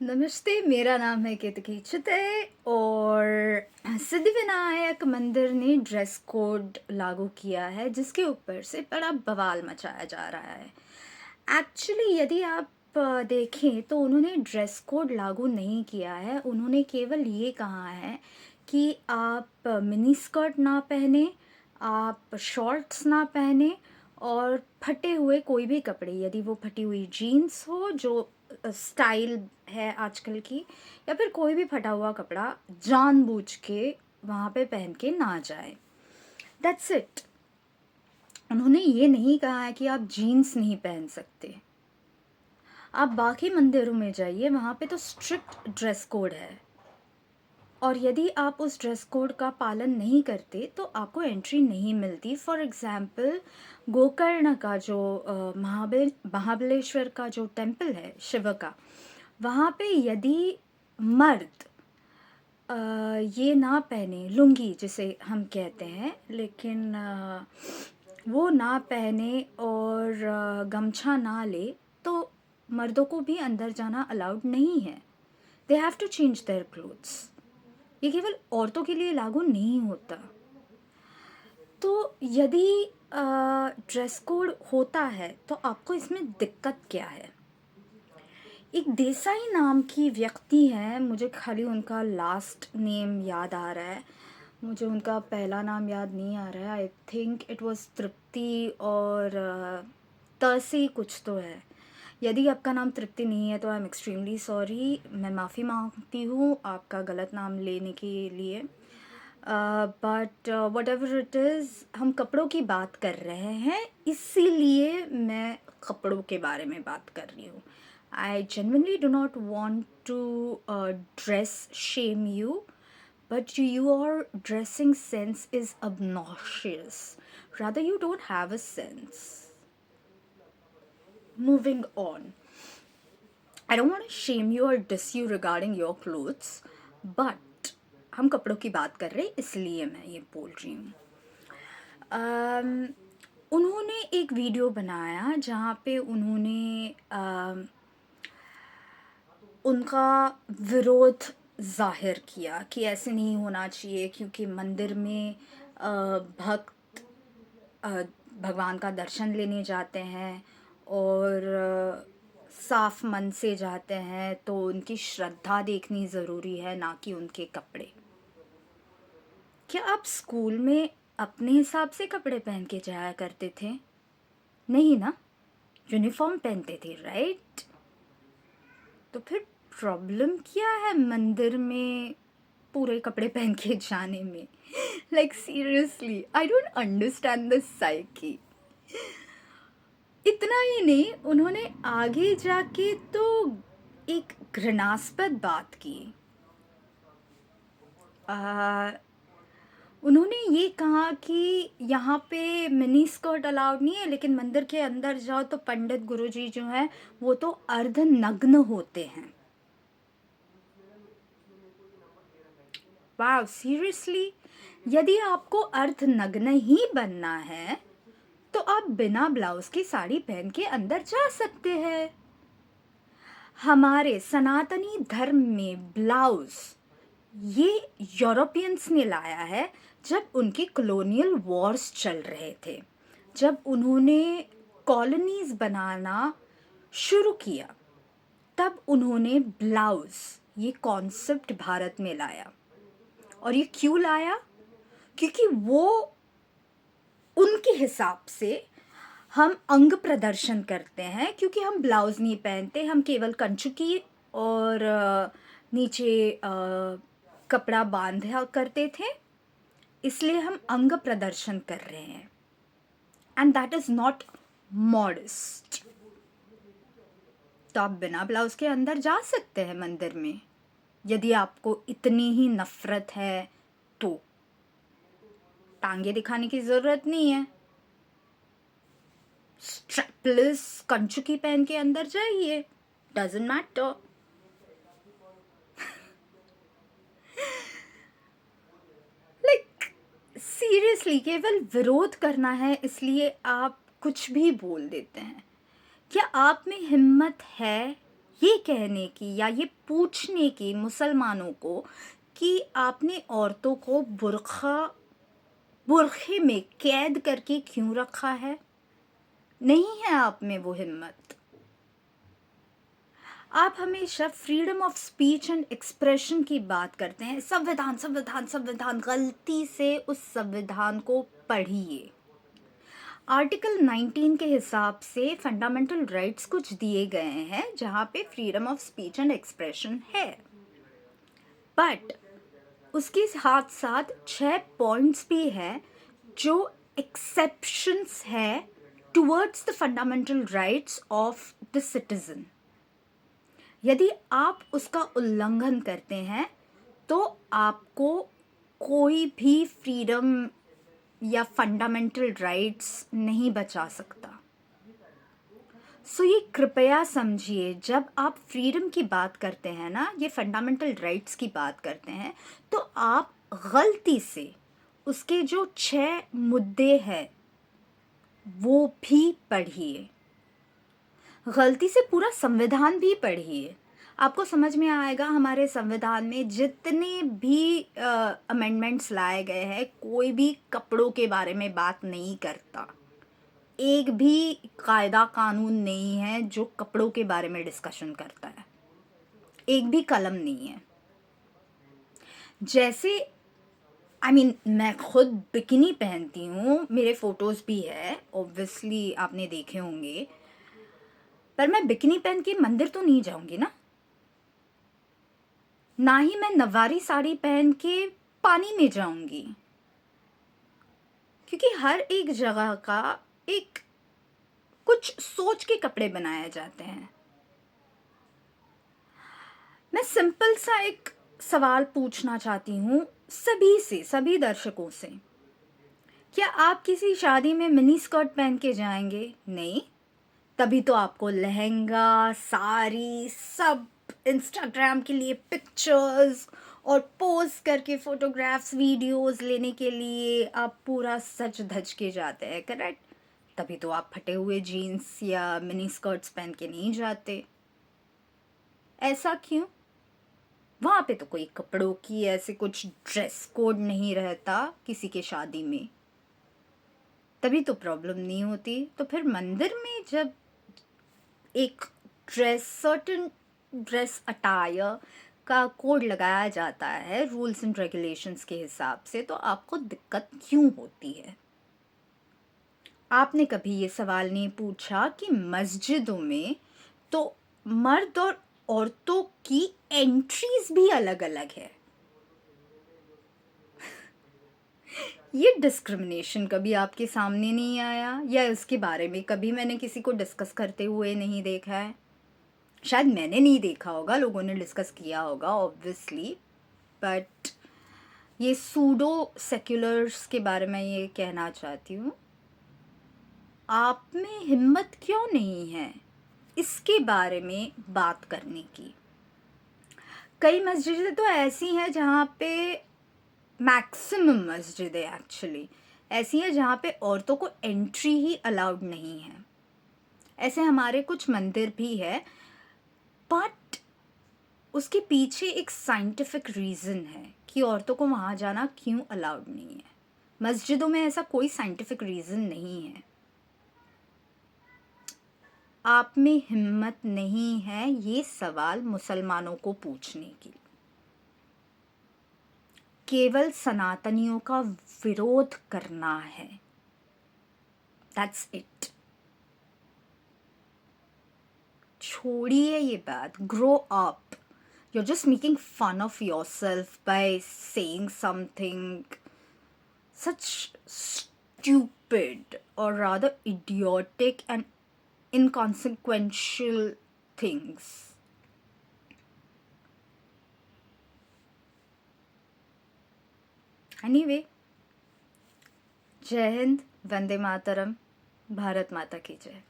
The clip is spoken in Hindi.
नमस्ते, मेरा नाम है केतकी चिते और सिद्धिविनायक मंदिर ने ड्रेस कोड लागू किया है जिसके ऊपर से बड़ा बवाल मचाया जा रहा है। एक्चुअली यदि आप देखें तो उन्होंने ड्रेस कोड लागू नहीं किया है, उन्होंने केवल ये कहा है कि आप मिनी स्कर्ट ना पहने, आप शॉर्ट्स ना पहने और फटे हुए कोई भी कपड़े, यदि वो फटी हुई जीन्स हो जो स्टाइल है आजकल की, या फिर कोई भी फटा हुआ कपड़ा जानबूझ के वहाँ पे पहन के ना जाए। That's it. उन्होंने ये नहीं कहा है कि आप जीन्स नहीं पहन सकते। आप बाकी मंदिरों में जाइए, वहाँ पे तो स्ट्रिक्ट ड्रेस कोड है और यदि आप उस ड्रेस कोड का पालन नहीं करते तो आपको एंट्री नहीं मिलती। फॉर एग्ज़ाम्पल, गोकर्ण का जो महाबलेश्वर का जो टेम्पल है शिव का, वहाँ पे यदि मर्द ये ना पहने, लुंगी जिसे हम कहते हैं, लेकिन वो ना पहने और गमछा ना ले तो मर्दों को भी अंदर जाना अलाउड नहीं है। They have to change their clothes. ये केवल औरतों के लिए लागू नहीं होता। तो यदि ड्रेस कोड होता है तो आपको इसमें दिक्कत क्या है? एक देसाई नाम की व्यक्ति है, मुझे खाली उनका लास्ट नेम याद आ रहा है, मुझे उनका पहला नाम याद नहीं आ रहा है। आई थिंक इट वाज तृप्ति और त से कुछ तो है। यदि आपका नाम तृप्ति नहीं है तो आई एम एक्सट्रीमली सॉरी, मैं माफ़ी मांगती हूँ आपका गलत नाम लेने के लिए। But what ever it is, हम कपड़ों की बात कर रहे हैं, इसीलिए मैं कपड़ों के बारे में बात कर रही हूँ। आई genuinely do not want to dress shame you, but your dressing sense is obnoxious. Rather, you don't have a sense. Moving on. I don't want to shame you or diss you regarding your clothes, but हम कपड़ों की बात कर रहे हैं इसलिए मैं ये बोल रही हूँ। उन्होंने एक वीडियो बनाया जहाँ पे उन्होंने उनका विरोध ज़ाहिर किया कि ऐसे नहीं होना चाहिए क्योंकि मंदिर में भक्त भगवान का दर्शन लेने जाते हैं और साफ मन से जाते हैं, तो उनकी श्रद्धा देखनी ज़रूरी है, ना कि उनके कपड़े। क्या आप स्कूल में अपने हिसाब से कपड़े पहन के जाया करते थे? नहीं ना, यूनिफॉर्म पहनते थे, राइट? तो फिर प्रॉब्लम क्या है मंदिर में पूरे कपड़े पहन के जाने में? Like seriously, I don't understand this psyche. इतना ही नहीं, उन्होंने आगे जाके तो एक घृणास्पद बात की। उन्होंने ये कहा कि यहाँ पे मिनी स्कर्ट अलाउड नहीं है, लेकिन मंदिर के अंदर जाओ तो पंडित गुरुजी जो हैं वो तो अर्धनग्न होते हैं। वाह, सीरियसली? यदि आपको अर्धनग्न ही बनना है तो आप बिना ब्लाउज की साड़ी पहन के अंदर जा सकते हैं। हमारे सनातनी धर्म में ब्लाउज ये यूरोपियंस ने लाया है जब उनके कॉलोनियल वॉर्स चल रहे थे, जब उन्होंने कॉलोनीज बनाना शुरू किया, तब उन्होंने ब्लाउज ये कॉन्सेप्ट भारत में लाया। और ये क्यों लाया? क्योंकि वो उनके हिसाब से हम अंग प्रदर्शन करते हैं, क्योंकि हम ब्लाउज नहीं पहनते, हम केवल कंचुकी और नीचे कपड़ा बांधा करते थे, इसलिए हम अंग प्रदर्शन कर रहे हैं। And that is not modest. तो आप बिना ब्लाउज के अंदर जा सकते हैं मंदिर में, यदि आपको इतनी ही नफरत है तो। टांगे दिखाने की जरूरत नहीं है, स्ट्रैपलेस कंचुकी पहन के अंदर जाइए, डजंट मैटर। लाइक सीरियसली, केवल विरोध करना है इसलिए आप कुछ भी बोल देते हैं। क्या आप में हिम्मत है ये कहने की या ये पूछने की मुसलमानों को कि आपने औरतों को बुरखे में कैद करके क्यों रखा है? नहीं है आप में वो हिम्मत। आप हमेशा freedom of speech and expression की बात करते हैं। संविधान संविधान संविधान, गलती से उस संविधान को पढ़िए। आर्टिकल 19 के हिसाब से फंडामेंटल राइट्स कुछ दिए गए हैं जहाँ पे freedom of speech and expression है, बट उसके साथ साथ 6 पॉइंट्स भी है जो एक्सेप्शंस है towards the fundamental rights of the citizen. यदि आप उसका उल्लंघन करते हैं तो आपको कोई भी फ्रीडम या फंडामेंटल राइट्स नहीं बचा सकता। सो ये कृपया समझिए, जब आप फ्रीडम की बात करते हैं ना, ये फंडामेंटल राइट्स की बात करते हैं, तो आप गलती से उसके जो 6 मुद्दे हैं वो भी पढ़िए। गलती से पूरा संविधान भी पढ़िए, आपको समझ में आएगा। हमारे संविधान में जितने भी अमेंडमेंट्स लाए गए हैं, कोई भी कपड़ों के बारे में बात नहीं करता। एक भी कायदा कानून नहीं है जो कपड़ों के बारे में डिस्कशन करता है, एक भी कलम नहीं है। जैसे मैं खुद बिकिनी पहनती हूँ, मेरे फोटोज़ भी है, ऑब्वियसली आपने देखे होंगे, पर मैं बिकिनी पहन के मंदिर तो नहीं जाऊंगी ना ही मैं नवारी साड़ी पहन के पानी में जाऊंगी, क्योंकि हर एक जगह का एक कुछ सोच के कपड़े बनाए जाते हैं। मैं सिंपल सा एक सवाल पूछना चाहती हूँ सभी दर्शकों से, क्या आप किसी शादी में मिनी स्कर्ट पहन के जाएंगे? नहीं। तभी तो आपको लहंगा, साड़ी, सब इंस्टाग्राम के लिए पिक्चर्स और पोज करके फोटोग्राफ्स, वीडियोस लेने के लिए आप पूरा सज धज के जाते हैं, करेक्ट? तभी तो आप फटे हुए जीन्स या मिनी स्कर्ट्स पहन के नहीं जाते। ऐसा क्यों? वहाँ पे तो कोई कपड़ों की ऐसे कुछ ड्रेस कोड नहीं रहता किसी के शादी में, तभी तो प्रॉब्लम नहीं होती। तो फिर मंदिर में जब एक सर्टेन ड्रेस अटायर का कोड लगाया जाता है रूल्स एंड रेगुलेशंस के हिसाब से, तो आपको दिक्कत क्यों होती है? आपने कभी ये सवाल नहीं पूछा कि मस्जिदों में तो मर्द और औरतों की एंट्रीज भी अलग अलग है। ये डिस्क्रिमिनेशन कभी आपके सामने नहीं आया, या इसके बारे में कभी मैंने किसी को डिस्कस करते हुए नहीं देखा है? शायद मैंने नहीं देखा होगा, लोगों ने डिस्कस किया होगा ऑब्वियसली, बट ये सूडो सेक्युलर्स के बारे में ये कहना चाहती हूँ, आप में हिम्मत क्यों नहीं है इसके बारे में बात करने की? कई मस्जिदें तो ऐसी हैं जहाँ पे, मैक्सिमम मस्जिदें एक्चुअली ऐसी हैं जहाँ पे औरतों को एंट्री ही अलाउड नहीं है। ऐसे हमारे कुछ मंदिर भी है, बट उसके पीछे एक साइंटिफिक रीज़न है कि औरतों को वहाँ जाना क्यों अलाउड नहीं है। मस्जिदों में ऐसा कोई साइंटिफिक रीज़न नहीं है। आप में हिम्मत नहीं है ये सवाल मुसलमानों को पूछने की। केवल सनातनियों का विरोध करना है, दैट्स इट। छोड़िए ये बात, grow up. You're just making fun of yourself by saying something such stupid or rather idiotic and inconsequential things. Anyway, जय हिंद, वंदे मातरम, भारत माता की जय।